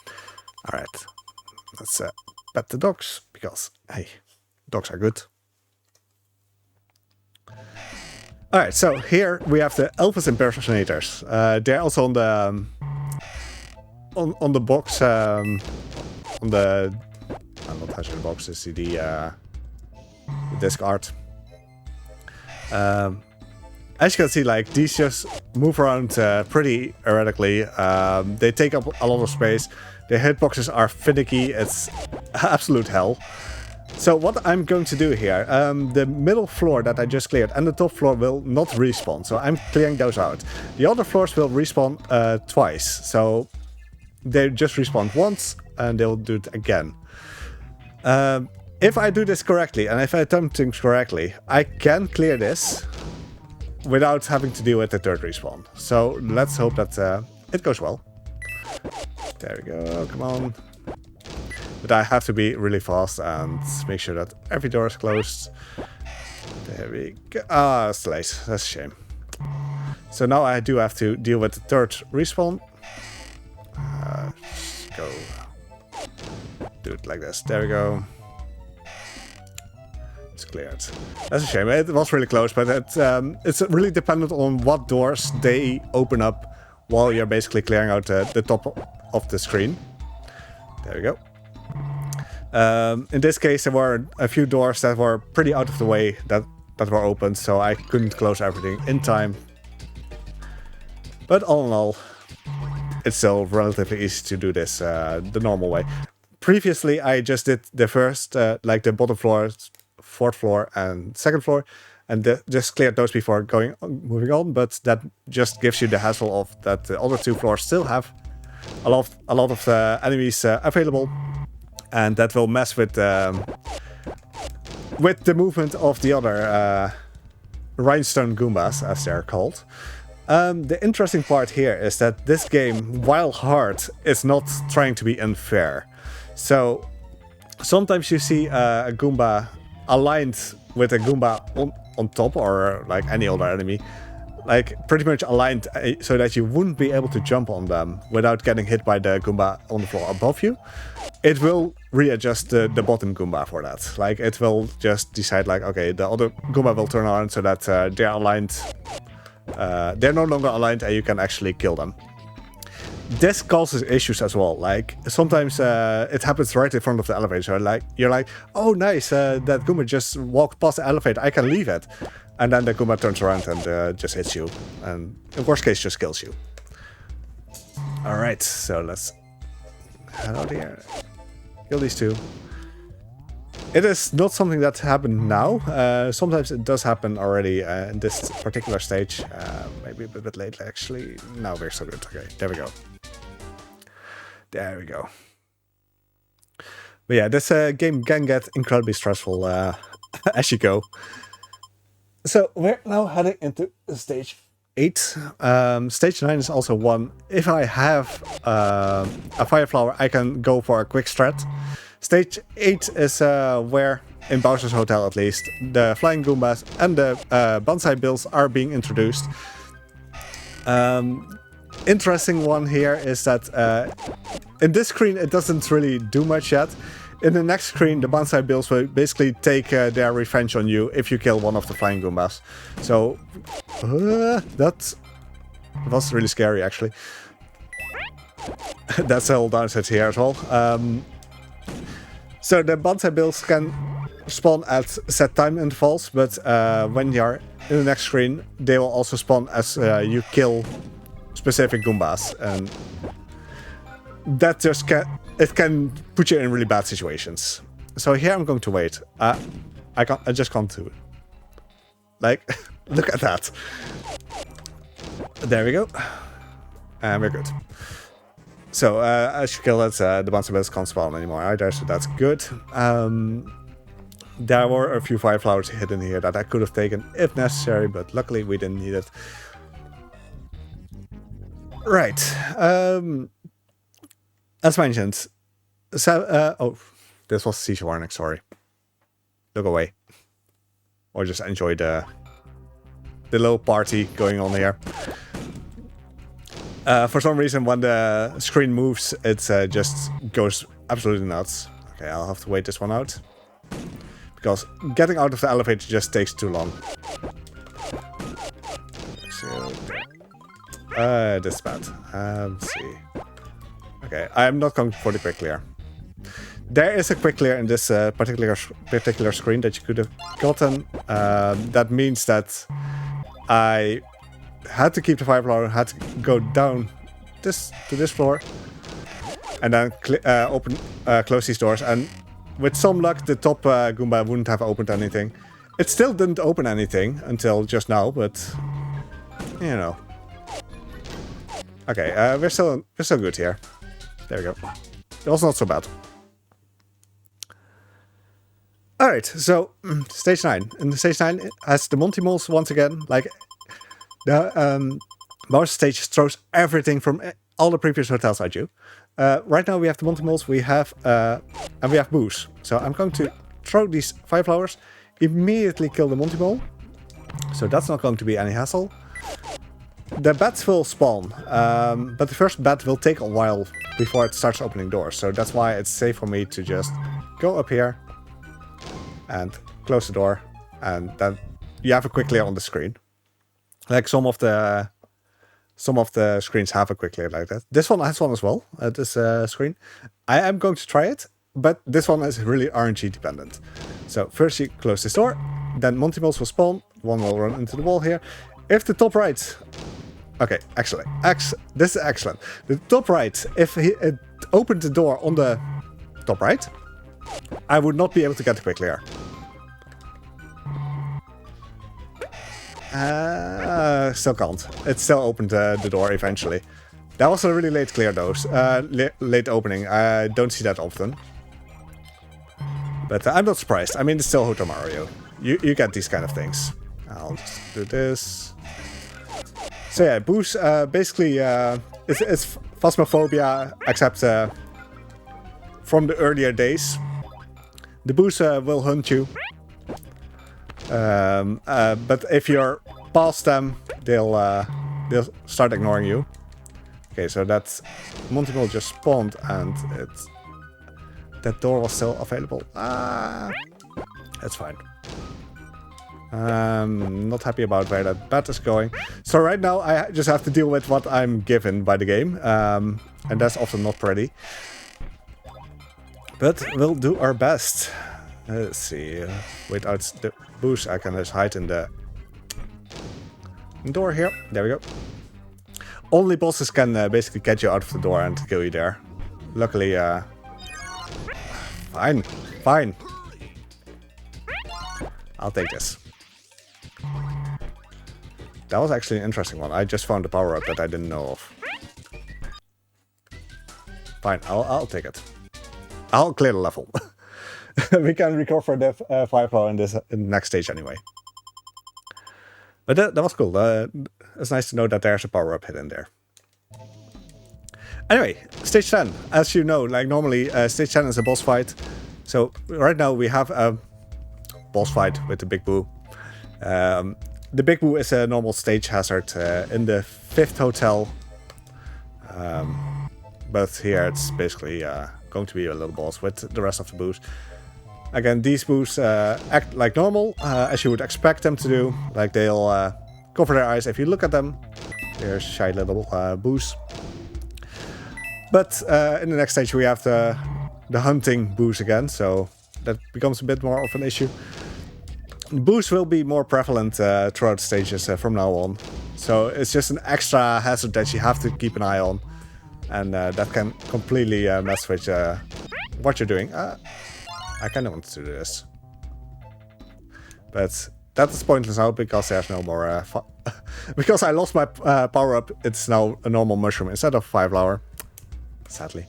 All right. Let's pet the dogs because, hey, dogs are good. All right. So here we have the Elvis impersonators. They're also on the box. On the I'm not touching the box. It's the disc art. As you can see, like, these just move around pretty erratically. They take up a lot of space. The hitboxes are finicky. It's absolute hell. So what I'm going to do here, the middle floor that I just cleared and the top floor will not respawn. So I'm clearing those out. The other floors will respawn twice. So they just respawn once and they'll do it again. If I do this correctly and if I attempt things correctly, I can clear this without having to deal with the third respawn. So let's hope that it goes well. There we go, come on. But I have to be really fast and make sure that every door is closed. There we go. Ah, it's late. That's a shame. So now I do have to deal with the third respawn. Let's go. Do it like this. There we go. It's cleared. That's a shame. It was really close, but it's really dependent on what doors they open up while you're basically clearing out the top of the screen. There we go. In this case, there were a few doors that were pretty out of the way that were opened, so I couldn't close everything in time. But all in all, it's still relatively easy to do this the normal way. Previously, I just did the first, like the bottom floor, 4th floor and 2nd floor, and just cleared those before moving on. But that just gives you the hassle of that the other 2 floors still have a lot of enemies available, and that will mess with the movement of the other rhinestone Goombas, as they're called. The interesting part here is that this game, while hard, is not trying to be unfair. So sometimes you see a Goomba aligned with a Goomba on top, or like any other enemy, like pretty much aligned so that you wouldn't be able to jump on them without getting hit by the Goomba on the floor above you. It will readjust the bottom Goomba for that. Like, it will just decide like, okay, the other Goomba will turn on so that they're aligned. They're no longer aligned and you can actually kill them. This causes issues as well. Like, sometimes it happens right in front of the elevator. So like, you're like, oh nice, that Goomba just walked past the elevator, I can leave it. And then the Goomba turns around and just hits you. And in worst case, just kills you. Alright, so let's head out here. Kill these 2. It is not something that happened now. Sometimes it does happen already in this particular stage. Maybe a bit late, actually. No, we're so good. Okay, there we go. There we go. But yeah, this game can get incredibly stressful as you go. So we're now heading into stage 8. Stage 9 is also one. If I have a fire flower, I can go for a quick strat. Stage 8 is where, in Bowser's Hotel at least, the Flying Goombas and the Bonsai Bills are being introduced. Interesting one here is that in this screen it doesn't really do much yet. In the next screen, the Bonsai Bills will basically take their revenge on you if you kill one of the Flying Goombas. So that was really scary, actually. That's a whole downside here as well. So the Bonsai Bills can spawn at set time intervals, but when you're in the next screen, they will also spawn as you kill specific Goombas, and that just can put you in really bad situations. So here I'm going to wait. I just can't do it. Like, look at that. There we go, and we're good. So, as you kill it, the Bonsai Bills can't spawn anymore either, so that's good. There were a few fire flowers hidden here that I could have taken if necessary, but luckily we didn't need it. Right. As mentioned, so, oh, this was seizure warning, sorry. Look away. Or just enjoy the little party going on here. For some reason, when the screen moves, it just goes absolutely nuts. Okay, I'll have to wait this one out. Because getting out of the elevator just takes too long. So, this is bad. Let's see. Okay, I'm not going for the quick clear. There is a quick clear in this particular screen that you could have gotten. That means that I had to keep the 5 floor, had to go down to this floor, and then close these doors. And with some luck, the top Goomba wouldn't have opened anything. It still didn't open anything until just now, but you know. Okay, we're still good here. There we go. It was not so bad. Alright, so stage 9. And stage 9 has the Monty Moles once again. Like the Bowser stage throws everything from all the previous hotels at you. Right now we have the Monty Moles, we have and we have Boos. So I'm going to throw these 5 flowers, immediately kill the Monty Mole. So that's not going to be any hassle. The bats will spawn, but the first bat will take a while before it starts opening doors. So that's why it's safe for me to just go up here and close the door, and then you have a quick clear on the screen. Like some of the screens have a quick clear like that. This one has one as well, this screen. I am going to try it, but this one is really RNG dependent. So first you close this door, then Monty Moles will spawn, one will run into the wall here. If the top right... Okay, excellent. This is excellent. The top right, if it opened the door on the top right, I would not be able to get the quick clear. Still can't. It still opened the door eventually. That was a really late clear though. Late opening. I don't see that often. But I'm not surprised. I mean, it's still Hotel Mario. You get these kind of things. I'll just do this. So yeah, Boos basically it's Phasmophobia, except from the earlier days. The Boos will hunt you. But if you're past them, they'll start ignoring you. Okay, so that's Monty Mole just spawned, and that door was still available. That's fine. Not happy about where that bat is going. So right now I just have to deal with what I'm given by the game, and that's often not pretty. But we'll do our best. Let's see. Without the boost, I can just hide in the door here. There we go. Only bosses can basically get you out of the door and kill you there. Luckily, fine. I'll take this. That was actually an interesting one. I just found a power-up that I didn't know of. Fine, I'll take it. I'll clear the level. We can recover the firepower in the next stage anyway. But that was cool. It's nice to know that there's a power-up hidden there. Anyway, stage 10. As you know, like normally, stage 10 is a boss fight. So right now we have a boss fight with the Big Boo. The Big Boo is a normal stage hazard in the 5th hotel. But here it's basically going to be a little boss with the rest of the Boos. Again, these Boos act like normal, as you would expect them to do. Like they'll cover their eyes if you look at them. They're shy little Boos. But in the next stage we have the hunting Boos again, so that becomes a bit more of an issue. Boos will be more prevalent throughout stages from now on. So it's just an extra hazard that you have to keep an eye on. And that can completely mess with what you're doing. I kind of want to do this. But that is pointless now because there's no more... because I lost my power-up, it's now a normal mushroom instead of 5 flower. Sadly.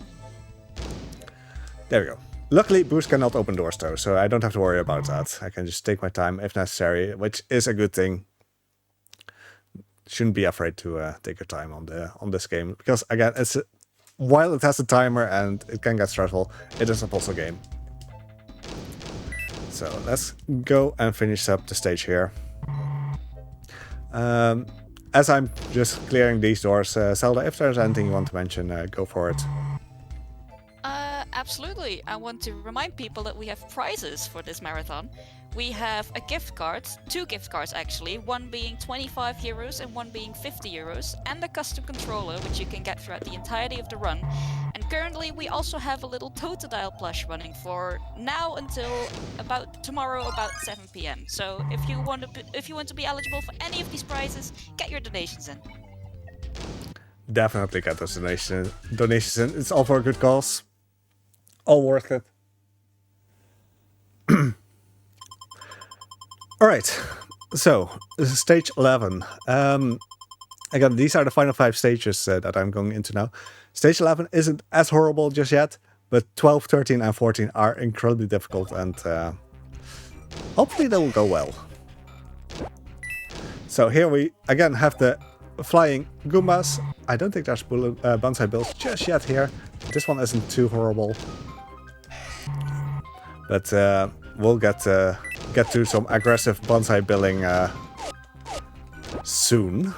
There we go. Luckily, Boos cannot open doors though, so I don't have to worry about that. I can just take my time if necessary, which is a good thing. shouldn't be afraid to take your time on this game, because again, while it has a timer and it can get stressful, it is a puzzle game. So let's go and finish up the stage here. As I'm just clearing these doors, Zelda, if there's anything you want to mention, go for it. Absolutely. I want to remind people that we have prizes for this marathon. We have a gift card, 2 gift cards actually, one being 25 euros and one being 50 euros, and a custom controller which you can get throughout the entirety of the run. And currently we also have a little Totodile plush running for now until about tomorrow about 7 PM. So if you want to be eligible for any of these prizes, get your donations in. Definitely get those donations in. It's all for a good cause. All worth it. Alright, so this is stage 11. Again, these are the final 5 stages that I'm going into now. Stage 11 isn't as horrible just yet, but 12, 13 and 14 are incredibly difficult, and hopefully they will go well. So here we again have the flying Goombas. I don't think there's bonsai bills just yet here. This one isn't too horrible. But we'll get to some aggressive bonsai billing soon.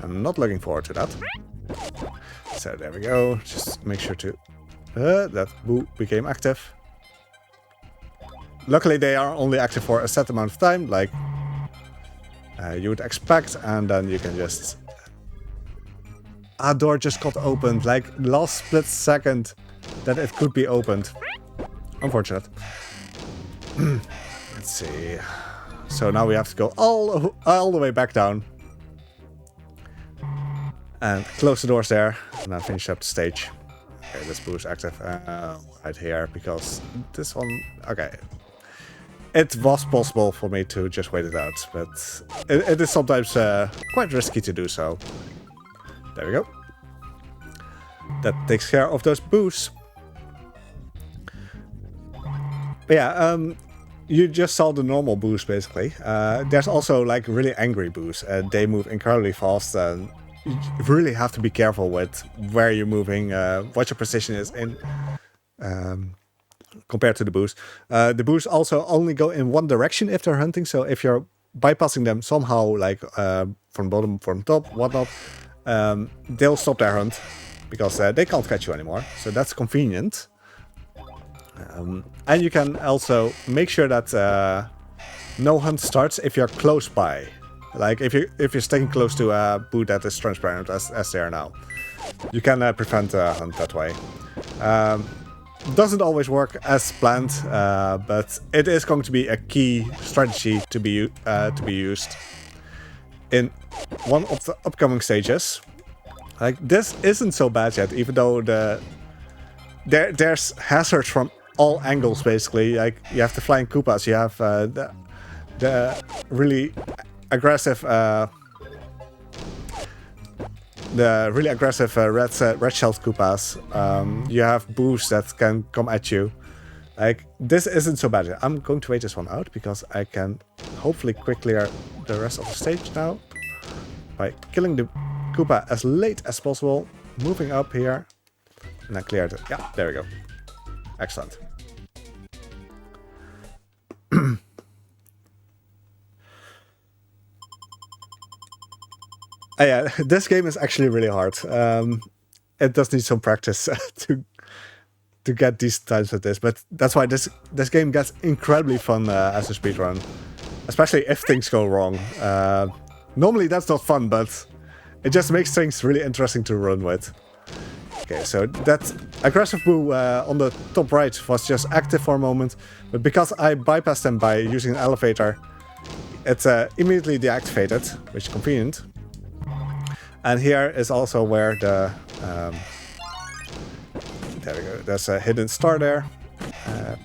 I'm not looking forward to that. So there we go. Just make sure to... that boo became active. Luckily they are only active for a set amount of time, like you would expect, and then you can just... A door just got opened, like last split second that it could be opened. Unfortunate. Let's see. So now we have to go all the way back down. And close the doors there. And then finish up the stage. Okay, this boo is active right here, because this one... Okay. It was possible for me to just wait it out, but it is sometimes quite risky to do so. There we go. That takes care of those boos. But yeah, you just saw the normal boos basically. There's also like really angry boos. They move incredibly fast, and you really have to be careful with where you're moving, what your position is in, compared to the boos. The boos also only go in one direction if they're hunting, so if you're bypassing them somehow, like from bottom, from top, whatnot, they'll stop their hunt, because they can't catch you anymore, so that's convenient. And you can also make sure that no hunt starts if you're close by. Like if you're staying close to a boo that is transparent as they are now. You can prevent a hunt that way. Doesn't always work as planned, but it is going to be a key strategy to be used in one of the upcoming stages. Like this isn't so bad yet, even though there's hazards from all angles basically. Like you have the flying Koopas, you have the really aggressive red-shelled Koopas. You have boos that can come at you. Like this isn't so bad. I'm going to wait this one out because I can hopefully quick clear the rest of the stage now by killing the Koopa as late as possible, moving up here, and then clear it. Yeah, there we go. Excellent. Yeah, this game is actually really hard. It does need some practice to get decent times at this, but that's why this game gets incredibly fun as a speedrun, especially if things go wrong. Normally that's not fun, but it just makes things really interesting to run with. Okay, so that aggressive boo on the top right was just active for a moment, but because I bypassed them by using an elevator, it's immediately deactivated, which is convenient. And here is also where the... there we go, there's a hidden star there.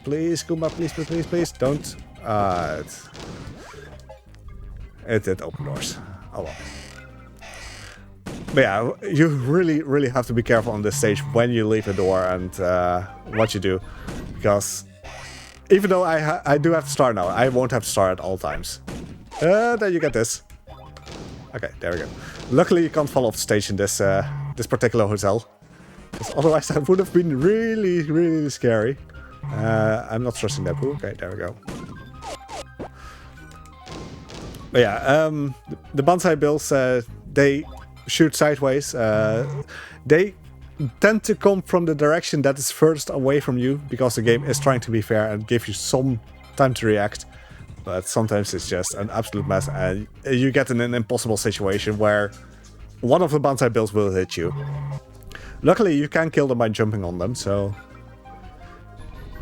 Please, Goomba, please, don't... it did open doors. Oh well. But yeah, you really have to be careful on this stage when you leave a door and what you do. Because even though I do have to start now, I won't have to start at all times. Then you get this. Okay, there we go. Luckily, you can't fall off stage in this this particular hotel. Because otherwise that would have been really, really scary. I'm not trusting that pool. Okay, there we go. But yeah, the bonsai bills, they shoot sideways. They tend to come from the direction that is furthest away from you, because the game is trying to be fair and give you some time to react. But sometimes it's just an absolute mess, and you get in an impossible situation where one of the bonsai bills will hit you. Luckily, you can kill them by jumping on them, so...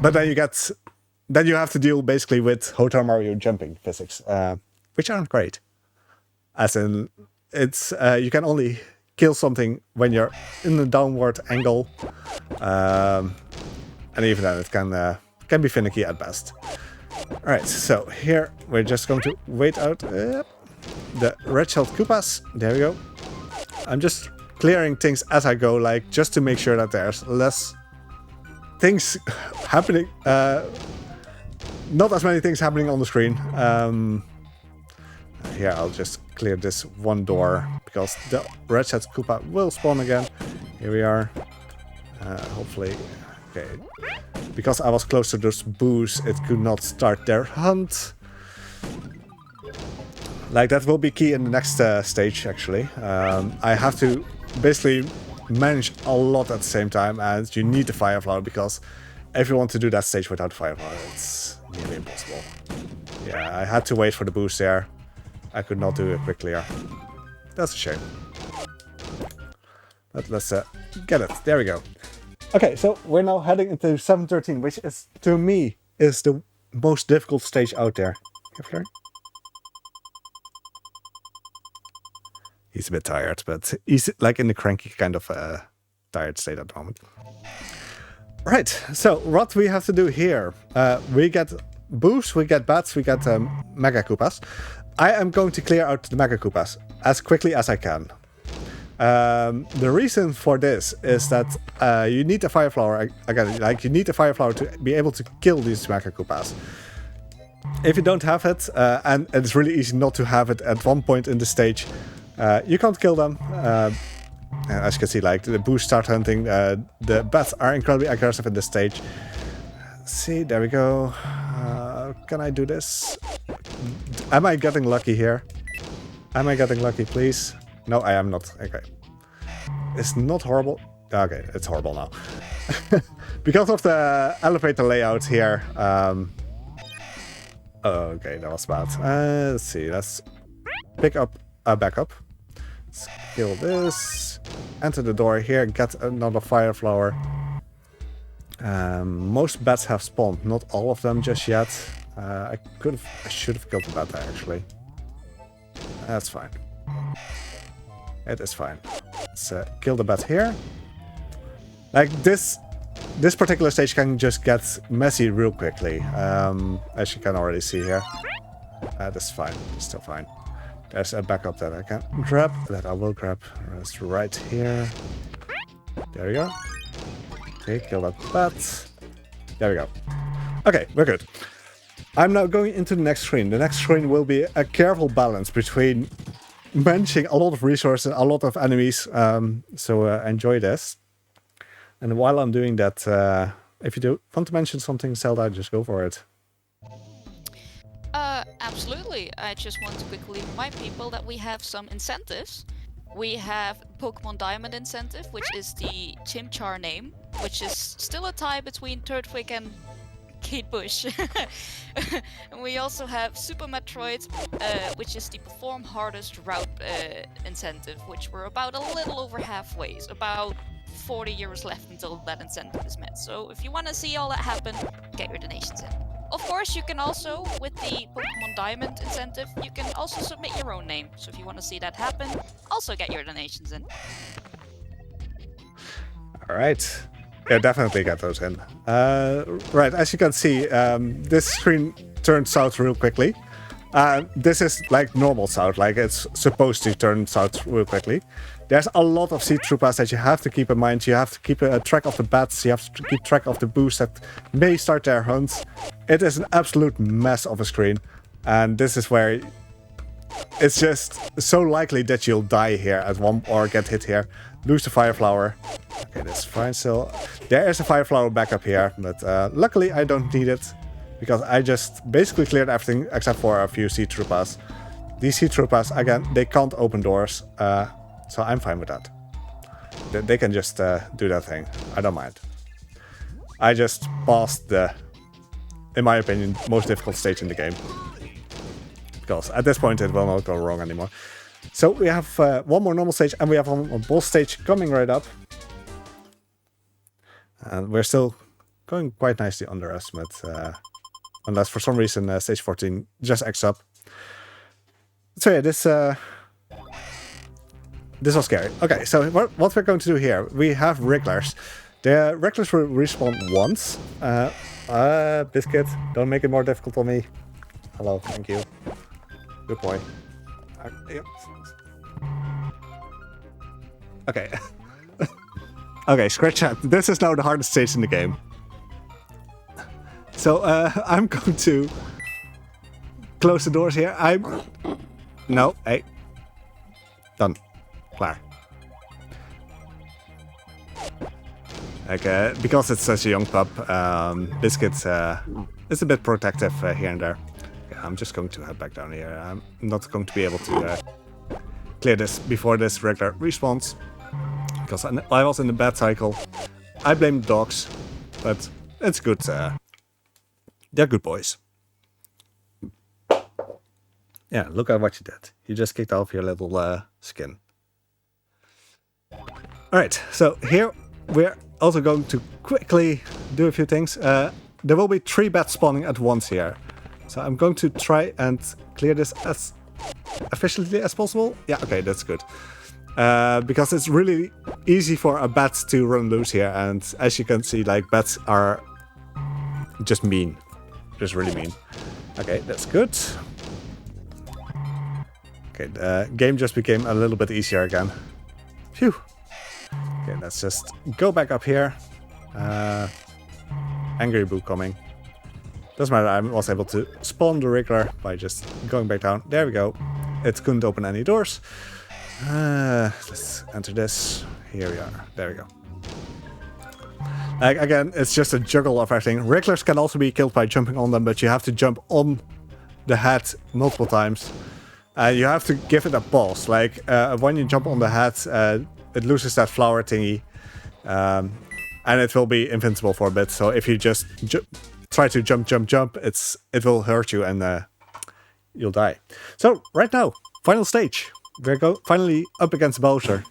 But then you have to deal basically with Hotel Mario jumping physics, which aren't great. As in, it's you can only kill something when you're in a downward angle, and even then it can be finicky at best. Alright, so here we're just going to wait out the red-shelled Koopas. There we go. I'm just clearing things as I go, like just to make sure that there's less things happening, not as many things happening on the screen. Here I'll just clear this one door, because the red-shelled Koopa will spawn again. Here we are. Hopefully, okay. Because I was close to those boos, it could not start their hunt. Like, that will be key in the next stage, actually. I have to basically manage a lot at the same time, and you need the fire flower, because if you want to do that stage without fire flower, it's nearly impossible. Yeah, I had to wait for the boost there. I could not do a quick clear. That's a shame. But let's get it. There we go. Okay, so we're now heading into 713, which is, to me, is the most difficult stage out there. Here, he's a bit tired, but he's like in the cranky kind of tired state at the moment. Right, so what we have to do here, we get boos, we get bats, we get Mega Koopas. I am going to clear out the Mega Koopas as quickly as I can. The reason for this is that you need a fire flower, again, like you need a fire flower to be able to kill these Mega Koopas. If you don't have it, and it's really easy not to have it at one point in the stage, you can't kill them. As you can see, like the boos start hunting, the bats are incredibly aggressive in this stage. See, there we go. Can I do this? Am I getting lucky here? Am I getting lucky, please? No, I am not. Okay. It's not horrible. Okay, it's horrible now. Because of the elevator layout here. Okay, that was bad. Let's see. Let's pick up a backup. Let's kill this. Enter the door here. Get another fire flower. Most bats have spawned. Not all of them just yet. I should have killed the bat actually. That's fine. It is fine. Let's kill the bat here. Like this particular stage can just get messy real quickly, as you can already see here. That's fine. It's still fine. There's a backup that I can grab. That I will grab. It's right here. There we go. Okay, kill that bat. There we go. Okay, we're good. I'm now going into the next screen. The next screen will be a careful balance between managing a lot of resources, a lot of enemies. So enjoy this. And while I'm doing that, if you do want to mention something, Zelda, just go for it. Absolutely. I just want to quickly remind people that we have some incentives. We have Pokemon Diamond incentive, which is the Chimchar name, which is still a tie between Turtwig and Kate Bush. And we also have Super Metroid, which is the Perform Hardest Route incentive, which we're about a little over halfway, so about 40 euros left until that incentive is met. So if you want to see all that happen, get your donations in. Of course, you can also, with the Pokemon Diamond incentive, you can also submit your own name. So if you want to see that happen, also get your donations in. Alright. Yeah, definitely get those in. Right, as you can see, this screen turns south real quickly. This is like normal south, like it's supposed to turn south real quickly. There's a lot of seed troopers that you have to keep in mind. You have to keep a track of the bats, you have to keep track of the boos that may start their hunts. It is an absolute mess of a screen. And this is where it's just so likely that you'll die here at one or get hit here. Lose the fire flower. Okay, that's fine still. There is a fire flower back up here, but luckily I don't need it because I just basically cleared everything except for a few sea troopers. These sea troopers, again, they can't open doors, so I'm fine with that. They can just do that thing. I don't mind. I just passed the, in my opinion, most difficult stage in the game. Because at this point it will not go wrong anymore. So we have one more normal stage and we have one more boss stage coming right up. And we're still going quite nicely under estimate. Unless for some reason stage 14 just X up. So yeah, this was scary. Okay, so what we're going to do here, we have Wrigglers. The Wrigglers will respawn once. Biscuit, don't make it more difficult on me. Hello, thank you. Good boy. Okay. Okay, scratch that. This is now the hardest stage in the game. So, I'm going to close the doors here. No, hey. Done. Klaar. Okay, because it's such a young pup, Biscuit is a bit protective here and there. Okay, I'm just going to head back down here. I'm not going to be able to clear this before this regular respawns. Because I was in the bad cycle. I blame the dogs, but it's good. They're good boys. Yeah, look at what you did. You just kicked off your little skin. Alright, so here we're also going to quickly do a few things. There will be 3 bats spawning at once here. So I'm going to try and clear this as efficiently as possible. Yeah, okay, that's good. Because it's really easy for a bat to run loose here. And as you can see, like, bats are just mean. Just really mean. Okay, that's good. Okay, the game just became a little bit easier again. Phew. Okay, let's just go back up here. Angry Boo coming. Doesn't matter, I was able to spawn the Wriggler by just going back down. There we go. It couldn't open any doors. Let's enter this. Here we are. There we go. Like, again, it's just a juggle of everything. Wrigglers can also be killed by jumping on them, but you have to jump on the head multiple times. You have to give it a pause. Like, when you jump on the head, it loses that flower thingy. And it will be invincible for a bit. So if you just try to jump, it will hurt you and you'll die. So, right now, final stage. We're finally up against Bowser.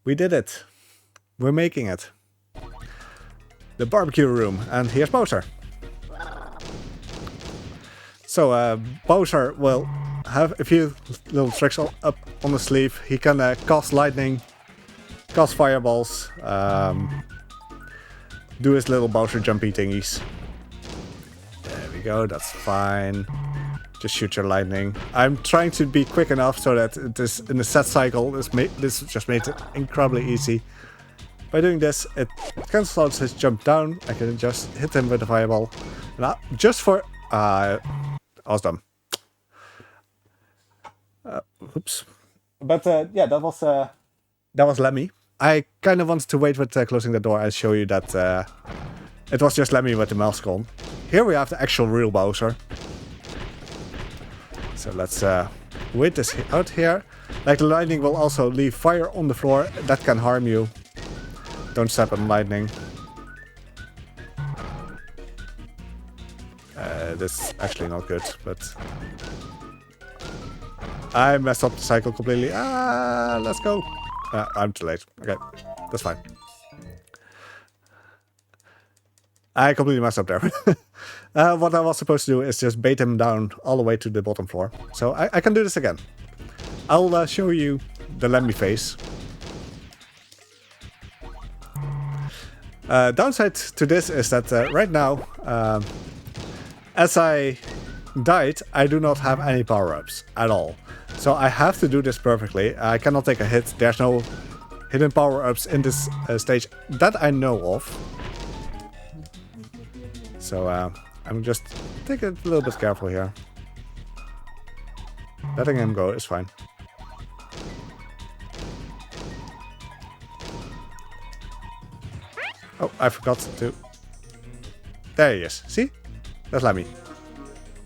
We did it. We're making it. The barbecue room. And here's Bowser. So, Bowser will have a few little tricks up on the sleeve. He can cast lightning, cast fireballs, do his little Bowser jumpy thingies. There we go, that's fine. Just shoot your lightning. I'm trying to be quick enough so that this in the set cycle, this just made it incredibly easy. By doing this, it cancels his jump down. I can just hit him with a fireball. Now, just for... I was dumb. Oops. But yeah, that was Lemmy. I kind of wanted to wait with closing the door and show you that it was just Lemmy with the mask on. Here we have the actual real Bowser. So let's wait this out here. Like, the lightning will also leave fire on the floor. That can harm you. Don't step on lightning. This is actually not good, but... I messed up the cycle completely. Let's go. I'm too late. Okay, that's fine. I completely messed up there. What I was supposed to do is just bait him down all the way to the bottom floor. So I can do this again. I'll show you the Lemmy face. Downside to this is that right now, as I died, I do not have any power-ups at all. So I have to do this perfectly. I cannot take a hit. There's no hidden power-ups in this stage that I know of. So I'm just taking it a little bit careful here. Letting him go is fine. Oh, I forgot to... There he is. See? That's Lemmy.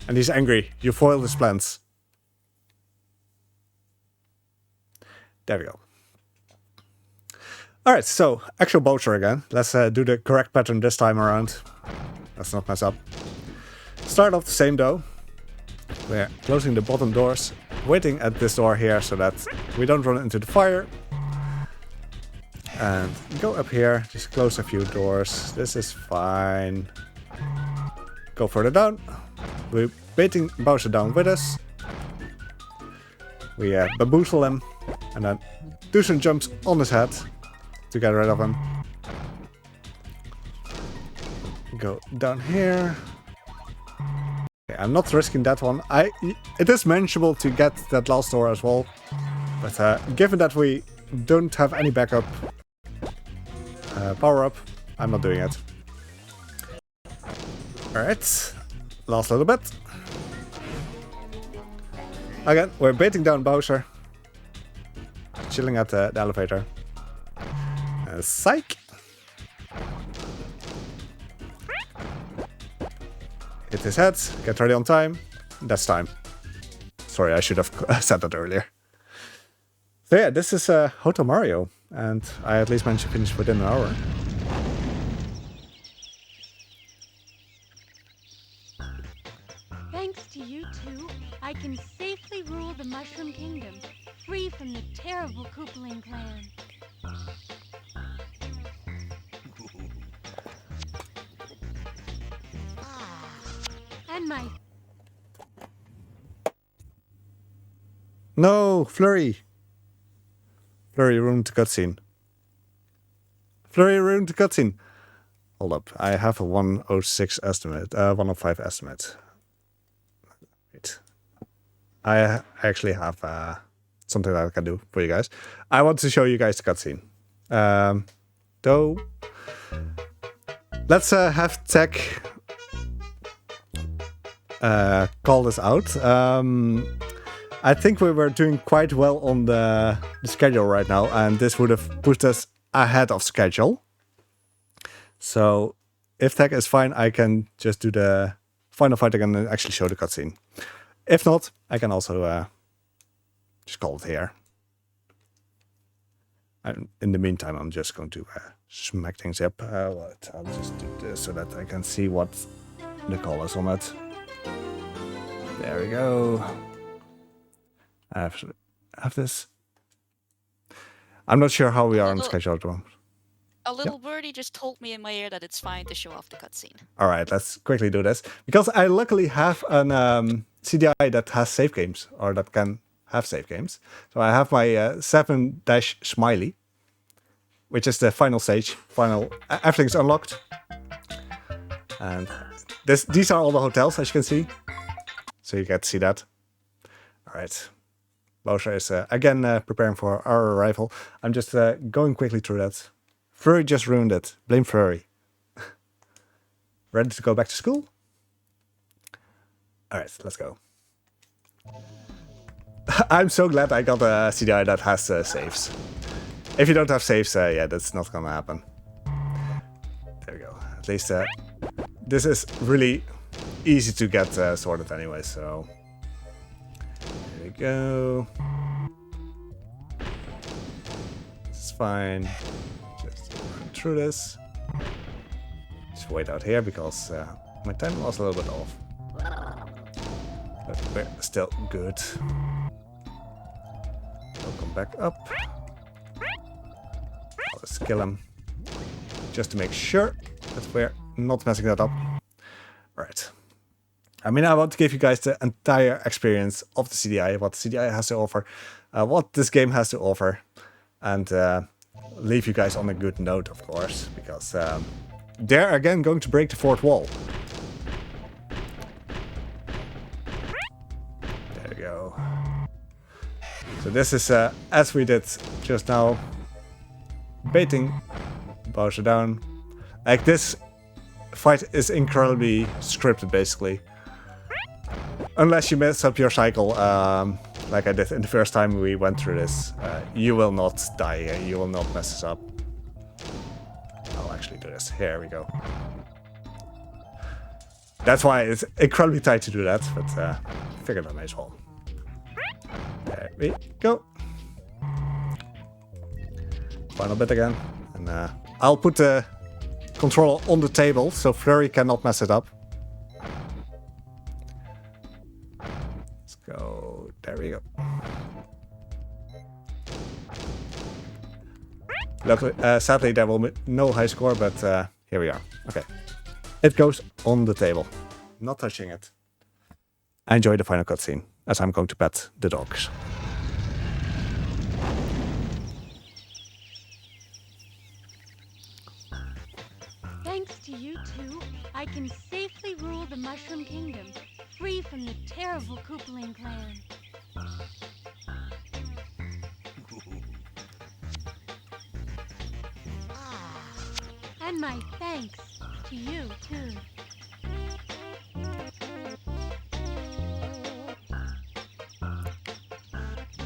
And he's angry. You foiled his plans. There we go. Alright, so actual Bowser again. Let's do the correct pattern this time around. Let's not mess up. Start off the same though. We're closing the bottom doors. Waiting at this door here so that we don't run into the fire. And go up here. Just close a few doors. This is fine. Go further down. We're baiting Bowser down with us. We bamboozle him. And then do some jumps on his head to get rid of him. Go down here. Okay, I'm not risking that one. It is manageable to get that last door as well. But given that we don't have any backup power-up, I'm not doing it. Alright, last little bit. Again, we're baiting down Bowser. Chilling at the elevator. Psych! Hit his head, get ready on time. That's time. Sorry, I should have said that earlier. So yeah, this is Hotel Mario. And I at least managed to finish within an hour. Thanks to you two, I can safely rule the Mushroom Kingdom, free from the terrible Koopaling clan. And my... No, Flurry! Flurry ruined the cutscene. Flurry ruined the cutscene! Hold up, I have a 106 estimate, 105 estimate. Wait. I actually have something that I can do for you guys. I want to show you guys the cutscene. Though, let's have tech call this out. I think we were doing quite well on the schedule right now, and this would have pushed us ahead of schedule. So, if tech is fine, I can just do the final fight again and actually show the cutscene. If not, I can also just call it here. And in the meantime, I'm just going to smack things up. I'll just do this so that I can see what the call is on it. There we go. I have this. I'm not sure how we are on schedule at the moment. A little birdie just told me in my ear that it's fine to show off the cutscene. Alright, let's quickly do this. Because I luckily have an CDI that has save games, or that can have save games. So I have my 7-smiley, which is the final stage. Everything's unlocked. And these are all the hotels, as you can see. So you get to see that. Alright. Bowser is again preparing for our arrival. I'm just going quickly through that. Flurry just ruined it. Blame Flurry. Ready to go back to school? Alright, let's go. I'm so glad I got a CDI that has saves. If you don't have saves, yeah, that's not gonna happen. There we go. At least this is really easy to get sorted anyway, so... There we go. It's fine. Just run through this. Just wait out here because my time was a little bit off. But we're still good. I'll come back up. I'll just kill him. Just to make sure that we're not messing that up. Right. I mean, I want to give you guys the entire experience of the CDI, what the CDI has to offer, what this game has to offer, and leave you guys on a good note, of course, because they're again going to break the fourth wall. There we go. So this is, as we did just now, baiting Bowser down. Like, this fight is incredibly scripted, basically. Unless you mess up your cycle like I did in the first time we went through this. You will not die here. You will not mess this up. I'll actually do this. Here we go. That's why it's incredibly tight to do that, but figured I may as well. There we go. Final bit again. And I'll put the controller on the table so Flurry cannot mess it up. Let's go. There we go. Luckily, sadly, there will be no high score, but here we are. Okay. It goes on the table. Not touching it. I enjoy the final cutscene as I'm going to pet the dogs. Thanks to you two, I can safely rule the Mushroom Kingdom, free from the terrible Koopaling clan. And my thanks to you too.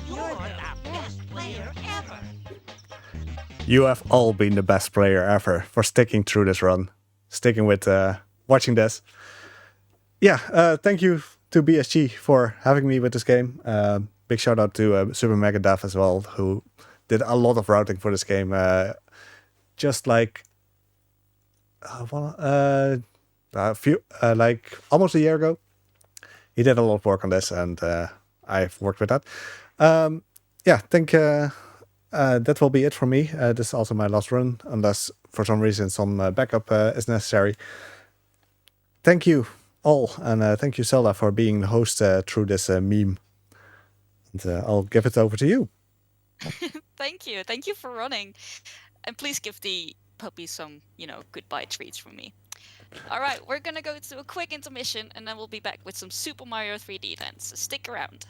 You're the best player ever. You have all been the best player ever for sticking through this run. Sticking with watching this. Yeah, thank you to BSG for having me with this game. Big shout out to Super Mega Dev as well, who did a lot of routing for this game. Just like a few, like almost a year ago, he did a lot of work on this, and I've worked with that. Yeah, I think that will be it for me. This is also my last run, unless for some reason some backup is necessary. Thank you all, and thank you, Zelda, for being the host through this meme. And I'll give it over to you. Thank you. Thank you for running. And please give the puppy some, goodbye treats from me. All right, we're going to go to a quick intermission, and then we'll be back with some Super Mario 3D events. So stick around.